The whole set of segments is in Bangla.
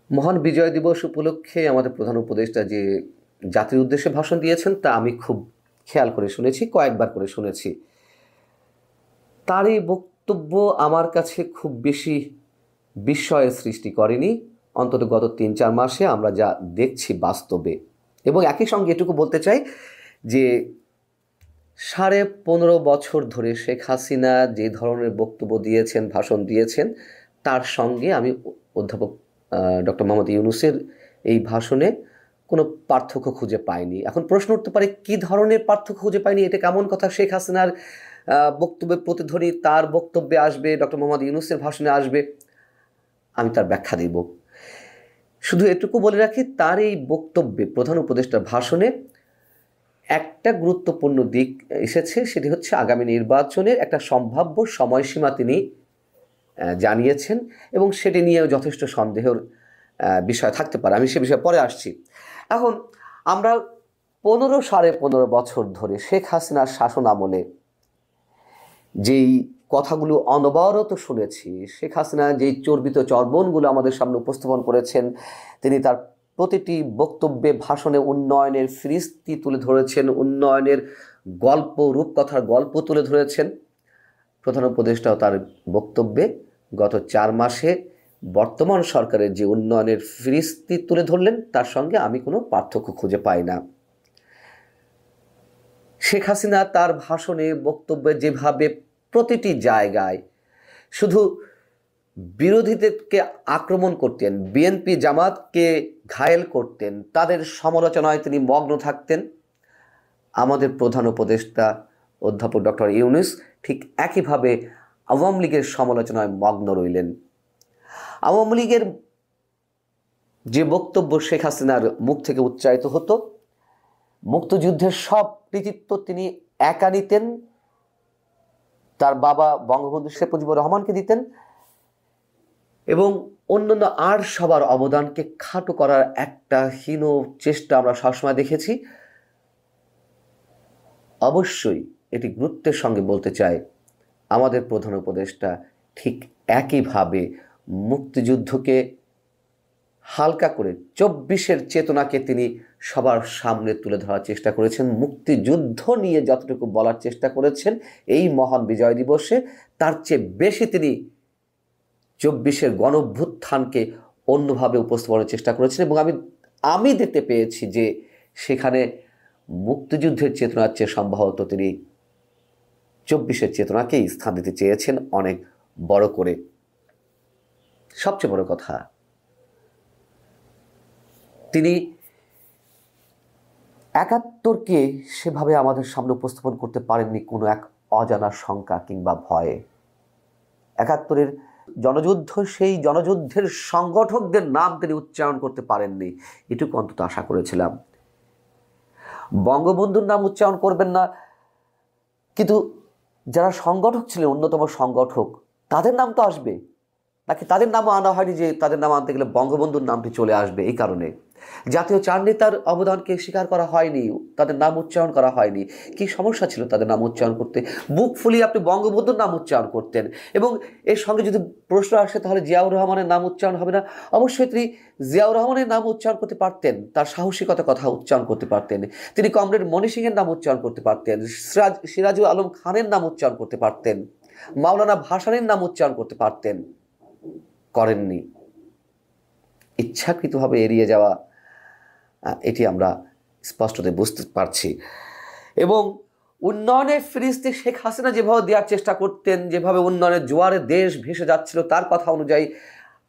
মহান বিজয় দিবস উপলক্ষে আমাদের প্রধান উপদেষ্টা যে জাতির উদ্দেশ্যে ভাষণ দিয়েছেন তা আমি খুব খেয়াল করে শুনেছি, কয়েকবার করে শুনেছি। তার এই বক্তব্য আমার কাছে খুব বেশি বিস্ময়ের সৃষ্টি করেনি, অন্তত গত ৩-৪ মাসে আমরা যা দেখছি বাস্তবে। এবং একই সঙ্গে এটুকু বলতে চাই যে ১৫.৫ বছর ধরে শেখ হাসিনা যে ধরনের বক্তব্য দিয়েছেন, ভাষণ দিয়েছেন, তার সঙ্গে আমি অধ্যাপক ডক্টর মোহাম্মদ ইউনূসের এই ভাষণে কোনো পার্থক্য খুঁজে পাইনি। এখন প্রশ্ন উঠতে পারে, কী ধরনের পার্থক্য খুঁজে পাইনি? এটা কেমন কথা? শেখ হাসিনার বক্তব্যের প্রতিধ্বনি তার বক্তব্যে আসবে, ডক্টর মোহাম্মদ ইউনূসের ভাষণে আসবে। আমি তার ব্যাখ্যা দিব। শুধু এটুকু বলে রাখি, তার এই বক্তব্যে, প্রধান উপদেষ্টার ভাষণে একটা গুরুত্বপূর্ণ দিক এসেছে, সেটি হচ্ছে আগামী নির্বাচনের একটা সম্ভাব্য সময়সীমা তিনি জানিয়েছেন, এবং সেটি নিয়েও যথেষ্ট সন্দেহের বিষয় থাকতে পারে। আমি সে বিষয়ে পরে আসছি। এখন আমরা ১৫.৫ বছর ধরে শেখ হাসিনার শাসন আমলে যেই কথাগুলো অনবরত শুনেছি, শেখ হাসিনা যেই চর্বিত চর্বণগুলো আমাদের সামনে উপস্থাপন করেছেন, তিনি তার প্রতিটি বক্তব্যে, ভাষণে উন্নয়নের ফিরিস্তি তুলে ধরেছেন, উন্নয়নের গল্প, রূপকথার গল্প তুলে ধরেছেন। প্রধান উপদেষ্টাও তার বক্তব্যে গত ৪ মাসে বর্তমান সরকারের যে উন্নয়নের ফিরিস্তি তুলে ধরলেন, তার সঙ্গে আমি কোনো পার্থক্য খুঁজে পাই না। শেখ হাসিনা তার ভাষণে, বক্তব্যে যেভাবে প্রতিটি জায়গায় শুধু বিরোধীদেরকে আক্রমণ করতেন, বিএনপি জামাতকে ঘায়েল করতেন, তাদের সমালোচনায় তিনি মগ্ন থাকতেন, আমাদের প্রধান উপদেষ্টা অধ্যাপক ডক্টর ইউনূস ঠিক একইভাবে আওয়ামী লীগের সমালোচনায় মগ্ন রইলেন। আওয়ামী লীগের যে বক্তব্য শেখ হাসিনার মুখ থেকে উচ্চারিত হতো, মুক্তিযুদ্ধের সব কৃতিত্ব তিনি একা নিতেন, তার বাবা বঙ্গবন্ধু শেখ মুজিবুর রহমানকে দিতেন, এবং অন্যান্য আর সবার অবদানকে খাটো করার একটা হীন চেষ্টা আমরা সবসময় দেখেছি। অবশ্যই এটি গুরুত্বের সঙ্গে বলতে চাই, আমাদের প্রধান উপদেষ্টা ঠিক একইভাবে মুক্তিযুদ্ধকে হালকা করে ২৪-এর চেতনাকে তিনি সবার সামনে তুলে ধরার চেষ্টা করেছেন। মুক্তিযুদ্ধ নিয়ে যতটুকু বলার চেষ্টা করেছেন এই মহান বিজয় দিবসে, তার চেয়ে বেশি তিনি ২৪-এর গণঅভ্যুত্থানকে অন্যভাবে উপস্থাপনের চেষ্টা করেছেন। এবং আমি দেখতে পেয়েছি যে সেখানে মুক্তিযুদ্ধের চেতনার চেয়ে সম্ভবত তিনি ২৪-এর চেতনাকেই স্থান দিতে চেয়েছেন অনেক বড় করে। সবচেয়ে বড় কথা, তিনি ৭১কে সেভাবে আমাদের সামনে উপস্থাপন করতে পারেননি কোনো এক অজানা শঙ্কা কিংবা ভয়ে। ৭১-এর জনযুদ্ধ, সেই জনযুদ্ধের সংগঠকদের নাম তিনি উচ্চারণ করতে পারেননি, এটুকু অন্তত আশা করেছিলাম। বঙ্গবন্ধুর নাম উচ্চারণ করবেন না, কিন্তু যারা সংগঠক ছিলেন, অন্যতম সংগঠক, তাদের নাম তো আসবে নাকি? তাদের নামও আনা হয়নি, যে তাদের নাম আনতে গেলে বঙ্গবন্ধুর নামটি চলে আসবে। এই কারণে জাতীয় চার নেতার অবদানকে স্বীকার করা হয়নি, তাদের নাম উচ্চারণ করা হয়নি। কি সমস্যা ছিল তাদের নাম উচ্চারণ করতে? বুক ফুলিয়ে আপনি বঙ্গবন্ধুর নাম উচ্চারণ করতেন। এবং এর সঙ্গে যদি প্রশ্ন আসে তাহলে জিয়াউর রহমানের নাম উচ্চারণ হবে না? অবশ্যই তিনি জিয়াউর রহমানের নাম উচ্চারণ করতে পারতেন, তার সাহসিকতার কথা উচ্চারণ করতে পারতেন। তিনি কমরেড মনি সিংয়ের নাম উচ্চারণ করতে পারতেন, সিরাজুল আলম খানের নাম উচ্চারণ করতে পারতেন, মাওলানা ভাসানীর নাম উচ্চারণ করতে পারতেন। করেননি। ইচ্ছাকৃতভাবে এড়িয়ে যাওয়া, এটি আমরা স্পষ্টতই বুঝতে পারছি। এবং উন্নয়নের ফিরিস্তি শেখ হাসিনা যেভাবে দেওয়ার চেষ্টা করতেন, যেভাবে উন্নয়নের জোয়ারে দেশ ভেসে যাচ্ছিল, তার কথা অনুযায়ী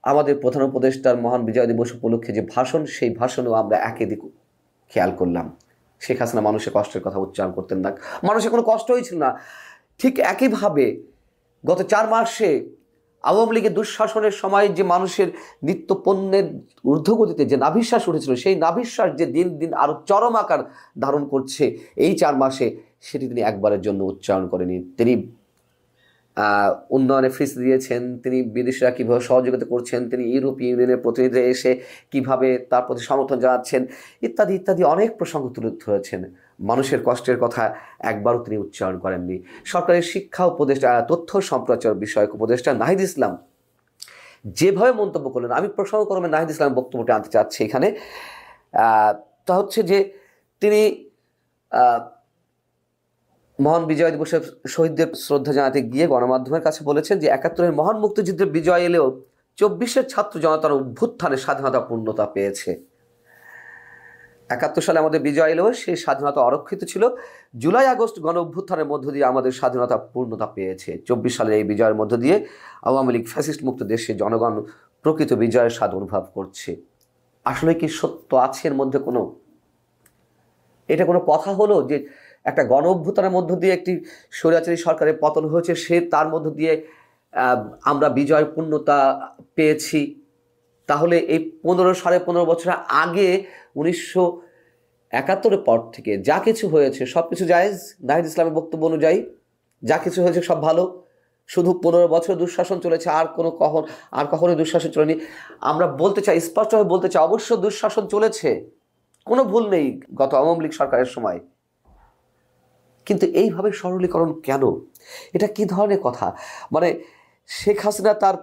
আমাদের প্রধান উপদেষ্টার মহান বিজয় দিবস উপলক্ষে যে ভাষণ, সেই ভাষণেও আমরা একই দিক খেয়াল করলাম। শেখ হাসিনা মানুষের কষ্টের কথা উচ্চারণ করতেন না, মানুষের কোনো কষ্টই ছিল না। ঠিক একইভাবে গত ৪ মাসে আওয়ামী লীগের দুঃশাসনের সময় যে মানুষের নিত্য পণ্যের ঊর্ধ্বগতিতে যে নাভিশ্বাস উঠেছিল, সেই নাভিশ্বাস যে দিন দিন আরও চরম আকার ধারণ করছে এই ৪ মাসে, সেটি তিনি একবারের জন্য উচ্চারণ করেনি। তিনি উন্নয়নে ফিস দিয়েছেন, তিনি বিদেশিরা কীভাবে সহযোগিতা করছেন, তিনি ইউরোপীয় ইউনিয়নের প্রতিনিধি এসে কিভাবে তার প্রতি সমর্থন জানাচ্ছেন, ইত্যাদি ইত্যাদি অনেক প্রসঙ্গ তুলে ধরেছেন। মানুষের কষ্টের কথা একবারও তিনি উচ্চারণ করেননি। সরকারের শিক্ষা উপদেষ্টা, তথ্য সম্প্রচার বিষয়ক উপদেষ্টা নাহিদ ইসলাম যেভাবে মন্তব্য করলেন, আমি প্রসঙ্গক্রমে নাহিদ ইসলামের বক্তব্যটা আনতে চাচ্ছি এখানে। তা হচ্ছে যে তিনি মহান বিজয় দিবসের শহীদদের শ্রদ্ধা জানাতে গিয়ে গণমাধ্যমের কাছে বলেছেন যে ৭১-এর মহান মুক্তিযুদ্ধের বিজয় এলেও ২৪-এর ছাত্র জনতার অভ্যুত্থানে স্বাধীনতা পূর্ণতা পেয়েছে। ৭১ সালে আমাদের বিজয় এলেও সেই স্বাধীনতা অরক্ষিত ছিল। জুলাই আগস্ট গণ অভ্যুত্থানের মধ্য দিয়ে আমাদের স্বাধীনতা পূর্ণতা পেয়েছে। ২৪ সালের এই বিজয়ের মধ্য দিয়ে আওয়ামী লীগ ফ্যাসিস্ট মুক্ত দেশে জনগণ প্রকৃত বিজয়ের স্বাদ অনুভব করছে। আসলে কি সত্য আছে এর মধ্যে? এটা কোনো কথা হলো যে একটা গণ অভ্যুত্থানের মধ্য দিয়ে একটি স্বৈরাচারী সরকারের পতন হয়েছে, তার মধ্য দিয়ে আমরা বিজয় পূর্ণতা পেয়েছি? তাহলে এই ১৫-১৫ বছর আগে ১৯৭১-এর পর থেকে যা কিছু হয়েছে সব কিছু জায়েজ? নাহিদ ইসলামের বক্তব্য অনুযায়ী যা কিছু হয়েছে সব ভালো, শুধু ১৫ বছর দুঃশাসন চলেছে, আর কখনোই দুঃশাসন চলেনি। আমরা বলতে চাই, স্পষ্টভাবে বলতে চাই, অবশ্য দুঃশাসন চলেছে, কোনো ভুল নেই গত আওয়ামী লীগ সরকারের সময়। কিন্তু এইভাবে সরলীকরণ কেন? এটা কি ধরনের কথা? মানে শেখ হাসিনা তার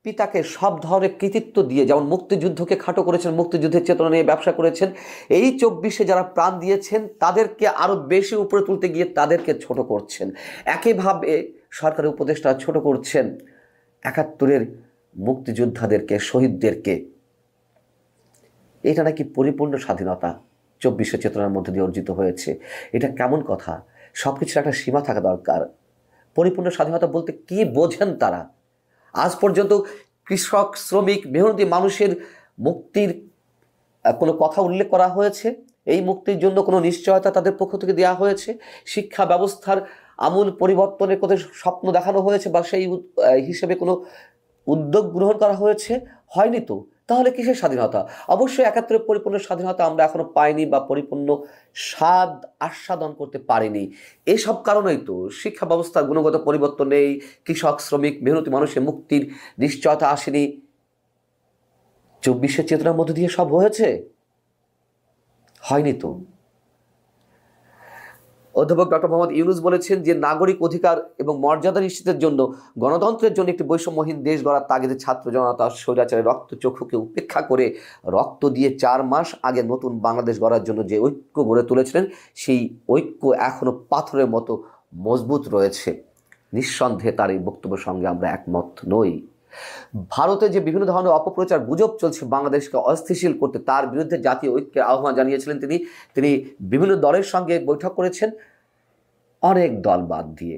পিতাকে সব ধরনের কৃতিত্ব দিয়ে, যেমন মুক্তিযুদ্ধকে খাটো করেছেন, মুক্তিযুদ্ধের চেতনা নিয়ে ব্যবসা করেছেন, এই ২৪-এ যারা প্রাণ দিয়েছেন তাদেরকে আরও বেশি উপরে তুলতে গিয়ে তাদেরকে ছোট করছেন। একইভাবে সরকারের উপদেষ্টা ছোট করছেন ৭১-এর মুক্তিযোদ্ধাদেরকে, শহীদদেরকে। এটা নাকি পরিপূর্ণ স্বাধীনতা ২৪-এর চেতনার মধ্যে দিয়ে অর্জিত হয়েছে। এটা কেমন কথা? সব কিছুর একটা সীমা থাকা দরকার। পরিপূর্ণ স্বাধীনতা বলতে কি বোঝেন তারা? আজ পর্যন্ত কৃষক, শ্রমিক, মেহনতি মানুষের মুক্তির কোনো কথা উল্লেখ করা হয়েছে? এই মুক্তির জন্য কোনো নিশ্চয়তা তাদের পক্ষ থেকে দেওয়া হয়েছে? শিক্ষা ব্যবস্থার আমূল পরিবর্তনের কথা স্বপ্ন দেখানো হয়েছে বা সেই হিসেবে কোনো উদ্যোগ গ্রহণ করা হয়েছে? হয়নি তো। তাহলে কিসের স্বাধীনতা? অবশ্যই ৭১-এর পরিপূর্ণ স্বাধীনতা আমরা এখনো পাইনি বা পরিপূর্ণ স্বাদ আস্বাদন করতে পারিনি। এসব কারণেই তো শিক্ষা ব্যবস্থার গুণগত পরিবর্তন নেই, কৃষক, শ্রমিক, মেহনতি মানুষের মুক্তির নিশ্চয়তা আসেনি। ২৪-এর চেতনার মধ্যে দিয়ে সব হয়েছে? হয়নি তো। অধ্যাপক ডক্টর মোহাম্মদ ইউনূস বলেছেন যে নাগরিক অধিকার এবং মর্যাদা নিশ্চিতের জন্য, গণতন্ত্রের জন্য একটি বৈষম্যহীন দেশ গড়ার তাগিদে ছাত্র জনতা স্বৈরাচারের রক্তচক্ষুকে উপেক্ষা করে রক্ত দিয়ে ৪ মাস আগে নতুন বাংলাদেশ গড়ার জন্য যে ঐক্য গড়ে তুলেছিলেন, সেই ঐক্য এখনো পাথরের মতো মজবুত রয়েছে। নিঃসন্দেহে তার এই বক্তব্যের সঙ্গে আমরা একমত নই। ভারতে যে বিভিন্ন ধরনের অপপ্রচার, গুজব চলছে বাংলাদেশকে অস্থিতিশীল করতে, তার বিরুদ্ধে জাতীয় ঐক্যের আহ্বান জানিয়েছিলেন তিনি বিভিন্ন দলের সঙ্গে বৈঠক করেছেন, অনেক দল বাদ দিয়ে,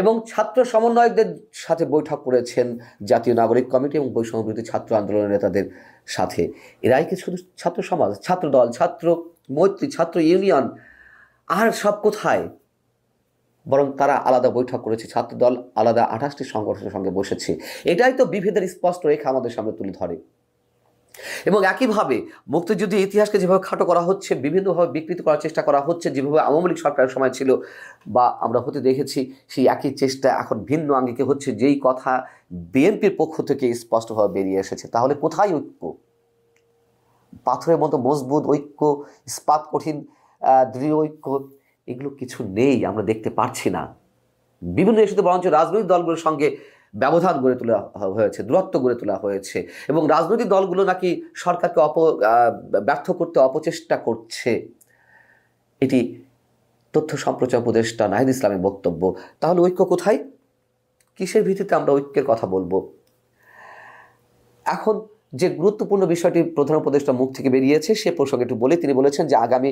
এবং ছাত্র সমন্বয়কদের সাথে বৈঠক করেছেন, জাতীয় নাগরিক কমিটি এবং বৈষম্য বিরোধী ছাত্র আন্দোলনের নেতাদের সাথে। এরাই কি শুধু ছাত্র সমাজ, ছাত্র দল, ছাত্র মৈত্রী, ছাত্র ইউনিয়ন? আর সব কোথায়? বরং তারা আলাদা বৈঠক করেছে, ছাত্রদল আলাদা ২৮টি সংগঠনের সঙ্গে বসেছে। এটাই তো বিভেদের স্পষ্ট রেখা আমাদের সামনে তুলে ধরে। এবং একইভাবে মুক্তিযুদ্ধের ইতিহাসকে যেভাবে খাটো করা হচ্ছে, বিভিন্নভাবে বিকৃত করার চেষ্টা করা হচ্ছে, যেভাবে আওয়ামী লীগ সরকারের সময় ছিল বা আমরা হতে দেখেছি, সেই একই চেষ্টা এখন ভিন্ন আঙ্গিকে হচ্ছে, যেই কথা বিএনপির পক্ষ থেকে স্পষ্টভাবে বেরিয়ে এসেছে। তাহলে কোথায় ঐক্য? পাথরের মতো মজবুত ঐক্য, ইস্পাত কঠিন দৃঢ় ঐক্য, এগুলো কিছু নেই, আমরা দেখতে পারছি না। বিভিন্ন ইস্যুতে বরঞ্চ রাজনৈতিক দলগুলোর সঙ্গে ব্যবধান গড়ে তোলা হয়েছে, দূরত্ব গড়ে তোলা হয়েছে, এবং রাজনৈতিক দলগুলো নাকি সরকারকে ব্যর্থ করতে অপচেষ্টা করছে। এটি তথ্য সম্প্রচার উপদেষ্টা নাহিদ ইসলামের বক্তব্য। তাহলে ঐক্য কোথায়? কিসের ভিত্তিতে আমরা ঐক্যের কথা বলবো? এখন যে গুরুত্বপূর্ণ বিষয়টি প্রধান উপদেষ্টা মুখ থেকে বেরিয়েছে সে প্রসঙ্গে একটু বলে, তিনি বলেছেন যে আগামী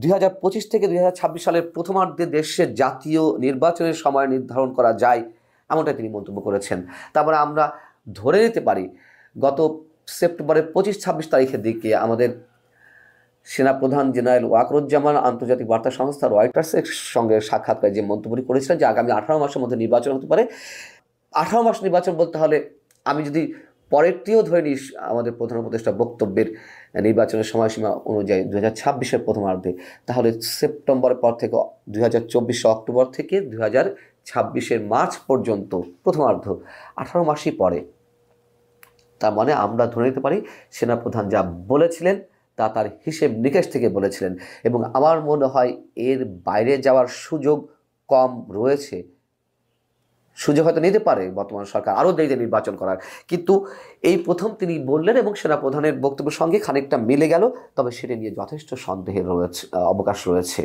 ২০২৫ থেকে ২০২৬ সালের প্রথমার্ধে দেশের জাতীয় নির্বাচনের সময় নির্ধারণ করা যায়, এমনটা তিনি মন্তব্য করেছেন। তারপরে আমরা ধরে নিতে পারি গত সেপ্টেম্বরের ২৫-২৬ তারিখের দিকে আমাদের সেনাপ্রধান জেনারেল ওয়াকরুজ্জামান আন্তর্জাতিক বার্তা সংস্থা রয়টার্সের সঙ্গে সাক্ষাৎকারে যে মন্তব্যটি করেছিলেন যে আগামী ১৮ মাসের মধ্যে নির্বাচন হতে পারে। ১৮ মাস নির্বাচন বলতে হলে আমি যদি পরেরটিও ধরে নিই, আমাদের প্রধান উপদেষ্টা বক্তব্যের নির্বাচনের সময়সীমা অনুযায়ী ২০২৬-এর প্রথমার্ধে, তাহলে সেপ্টেম্বরের পর থেকে ২০২৪ অক্টোবর থেকে ২০২৬-এর মার্চ পর্যন্ত প্রথমার্ধ, ১৮ মাসই পরে। তার মানে আমরা ধরে নিতে পারি সেনাপ্রধান যা বলেছিলেন তা তার হিসেব নিকেশ থেকে বলেছিলেন, এবং আমার মনে হয় এর বাইরে যাওয়ার সুযোগ কম রয়েছে। সুযোগ হয়তো নিতে পারে বর্তমান সরকার আরও দেরিতে নির্বাচন করার, কিন্তু এই প্রথম তিনি বললেন এবং সেনাপ্রধানের বক্তব্যের সঙ্গে খানিকটা মিলে গেল, তবে সেটা নিয়ে যথেষ্ট সন্দেহের অবকাশ রয়েছে।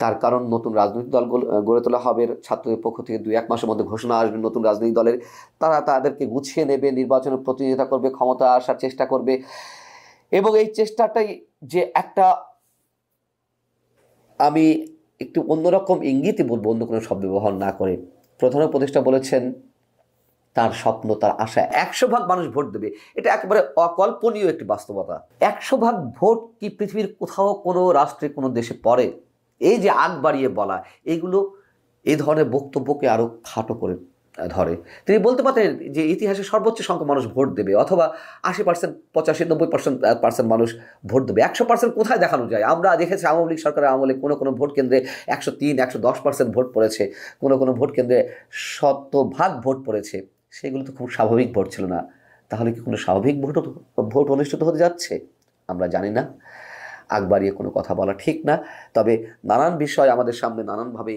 তার কারণ নতুন রাজনৈতিক দল গড়ে তোলা হবে, ছাত্রদের পক্ষ থেকে 2-1 মাসের মধ্যে ঘোষণা আসবে নতুন রাজনৈতিক দলের, তারা তাদেরকে গুছিয়ে নেবে, নির্বাচনের প্রতিযোগিতা করবে, ক্ষমতা আসার চেষ্টা করবে। এবং এই চেষ্টাটাই যে একটা, আমি একটু অন্যরকম ইঙ্গিতই বলবো, অন্য কোনো শব্দ ব্যবহার না করে, প্রধান উপদেষ্টা বলেছেন তার স্বপ্ন, তার আশা 100% মানুষ ভোট দেবে। এটা একেবারে অকল্পনীয় একটি বাস্তবতা। 100% ভোট কি পৃথিবীর কোথাও কোনো রাষ্ট্রে কোনো দেশে পড়ে? এই যে আগ বাড়িয়ে বলা, এইগুলো এই ধরনের বক্তব্যকে আরও খাটো করে ধরে। তিনি বলতে পারতেন যে ইতিহাসে সর্বোচ্চ সংখ্যক মানুষ ভোট দেবে, অথবা 80%, 85-90% মানুষ ভোট দেবে। 100% কোথায় দেখানো যায়? আমরা দেখেছি আওয়ামী লীগ সরকারের আমলে কোনো ভোট কেন্দ্রে 103-110% ভোট পড়েছে, কোনো ভোট কেন্দ্রে 100% ভোট পড়েছে। সেগুলো তো খুব স্বাভাবিক ভোট ছিল না। তাহলে কি কোনো স্বাভাবিক ভোট অনুষ্ঠিত হতে যাচ্ছে? আমরা জানি না, আগ বাড়িয়ে কোনো কথা বলা ঠিক না। তবে নানান বিষয় আমাদের সামনে নানানভাবে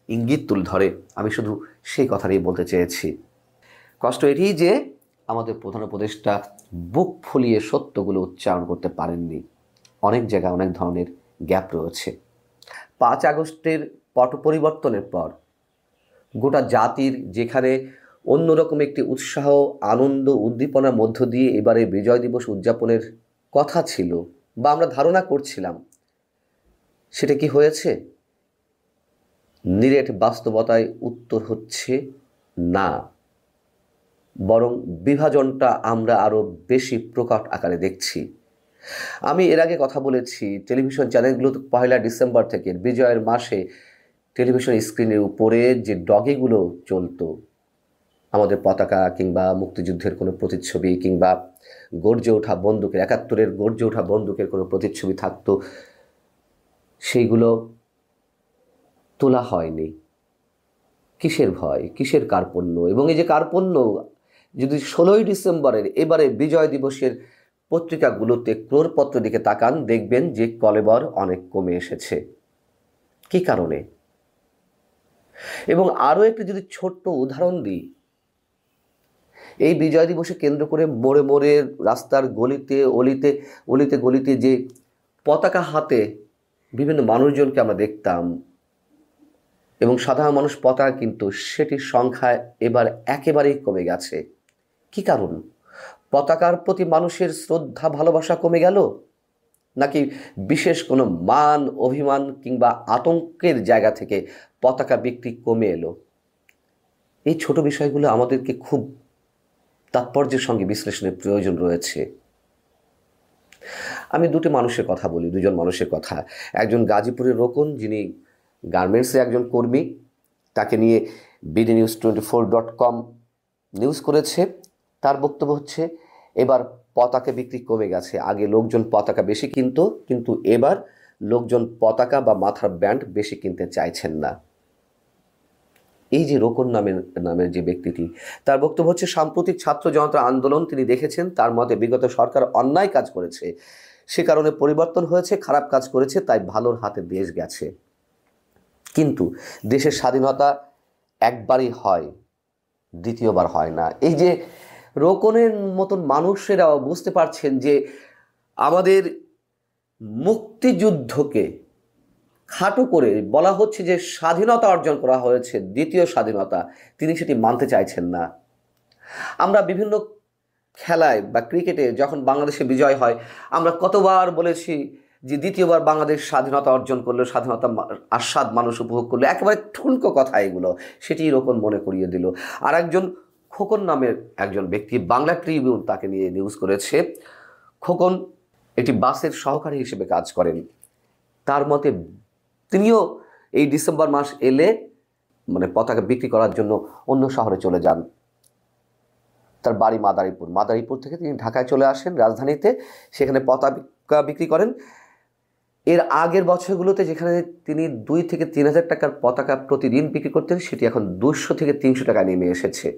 ইঙ্গিত তুলে ধরে। আমি শুধু সেই কথাটাই বলতে চেয়েছি। কষ্ট এটি যে আমাদের প্রধান উপদেষ্টা বুক ফুলিয়ে সত্যগুলো উচ্চারণ করতে পারেননি। অনেক জায়গায় অনেক ধরনের গ্যাপ রয়েছে। 5 আগস্টের পট পরিবর্তনের পর গোটা জাতির যেখানে অন্যরকম একটি উৎসাহ, আনন্দ, উদ্দীপনার মধ্য দিয়ে এবারে বিজয় দিবস উদযাপনের কথা ছিল বা আমরা ধারণা করছিলাম, সেটা কি হয়েছে? নিরেট বাস্তবতায় উত্তর হচ্ছে না, বরং বিভাজনটা আমরা আরও বেশি প্রকট আকারে দেখছি। আমি এর আগে কথা বলেছি, টেলিভিশন চ্যানেলগুলো 1 ডিসেম্বর থেকে বিজয়ের মাসে টেলিভিশন স্ক্রিনের উপরে যে ডগিগুলো চলতো, আমাদের পতাকা কিংবা মুক্তিযুদ্ধের কোনো প্রতিচ্ছবি কিংবা গর্জে ওঠা বন্দুকের, 71-এর গর্জে ওঠা বন্দুকের কোনো প্রতিচ্ছবি থাকতো, সেইগুলো তোলা হয়নি। কিসের ভয়, কিসের কার্পণ্য? এবং এই যে কার্পণ্য, যদি 16ই ডিসেম্বরের এবারে বিজয় দিবসের পত্রিকাগুলোতে ক্রোড়পত্র দিকে তাকান, দেখবেন যে কলেবর অনেক কমে এসেছে। কি কারণে? এবং আরও একটি যদি ছোট্ট উদাহরণ দিই, এই বিজয় দিবসে কেন্দ্র করে মোড়ে মোড়ে, রাস্তার গলিতে অলিতে গলিতে যে পতাকা হাতে বিভিন্ন মানুষজনকে আমরা দেখতাম এবং সাধারণ মানুষ পতাকা, কিন্তু সেটির সংখ্যা এবার একেবারেই কমে গেছে। কি কারণ? পতাকার প্রতি মানুষের শ্রদ্ধা, ভালোবাসা কমে গেল, নাকি বিশেষ কোনো মান, অভিমান কিংবা আতঙ্কের জায়গা থেকে পতাকা বিক্রি কমে এলো? এই ছোট বিষয়গুলো আমাদেরকে খুব তাৎপর্যের সঙ্গে বিশ্লেষণের প্রয়োজন রয়েছে। আমি দুজন মানুষের কথা। একজন গাজীপুরের রোকন, যিনি গার্মেন্টসে একজন কর্মী, তাকে নিয়ে bdnews24.com নিউজ করেছে। তার বক্তব্য হচ্ছে, এবার পতাকা বিক্রি কমে গেছে। আগে লোকজন পতাকা বেশি কিন্তু এবার লোকজন পতাকা বা মাথার ব্যান্ড বেশি কিনতে চাইছেন না। এই যে রোকন নামের যে ব্যক্তিটি, তার বক্তব্য হচ্ছে, সাম্প্রতিক ছাত্র জনতার আন্দোলন তিনি দেখেছেন। তার মতে বিগত সরকার অন্যায় কাজ করেছে, সে কারণে পরিবর্তন হয়েছে, খারাপ কাজ করেছে, তাই ভালোর হাতে দেশ গেছে। কিন্তু দেশের স্বাধীনতা একবারই হয়, দ্বিতীয়বার হয় না। এই যে রোকনের মতন মানুষেরাও বুঝতে পারছেন যে আমাদের মুক্তিযুদ্ধকে খাটো করে বলা হচ্ছে যে স্বাধীনতা অর্জন করা হয়েছে, দ্বিতীয় স্বাধীনতা, তিনি সেটি মানতে চাইছেন না। আমরা বিভিন্ন খেলায় বা ক্রিকেটে যখন বাংলাদেশে বিজয় হয়, আমরা কতবার বলেছি যে দ্বিতীয়বার বাংলাদেশ স্বাধীনতা অর্জন করলো, স্বাধীনতা আস্বাদ মানুষ উপভোগ করলো। একেবারে ঠুনকো কথা এগুলো, সেটি রকম মনে করিয়ে দিল। আর একজন খোকন নামের একজন ব্যক্তি, বাংলা ট্রিবিউন তাকে নিয়ে নিউজ করেছে। খোকন একটি বাসের সহকারী হিসেবে কাজ করেন। তার মতে তিনিও এই ডিসেম্বর মাস এলে পতাকা বিক্রি করার জন্য অন্য শহরে চলে যান। তার বাড়ি মাদারীপুর থেকে তিনি ঢাকায় চলে আসেন, রাজধানীতে, সেখানে পতাকা বিক্রি করেন। এর আগের বছরগুলোতে যেখানে তিনি 2 থেকে 3 হাজার টাকার পতাকা প্রতিদিন বিক্রি করতেন, সেটি এখন 200 থেকে 300 টাকায় নেমে এসেছে।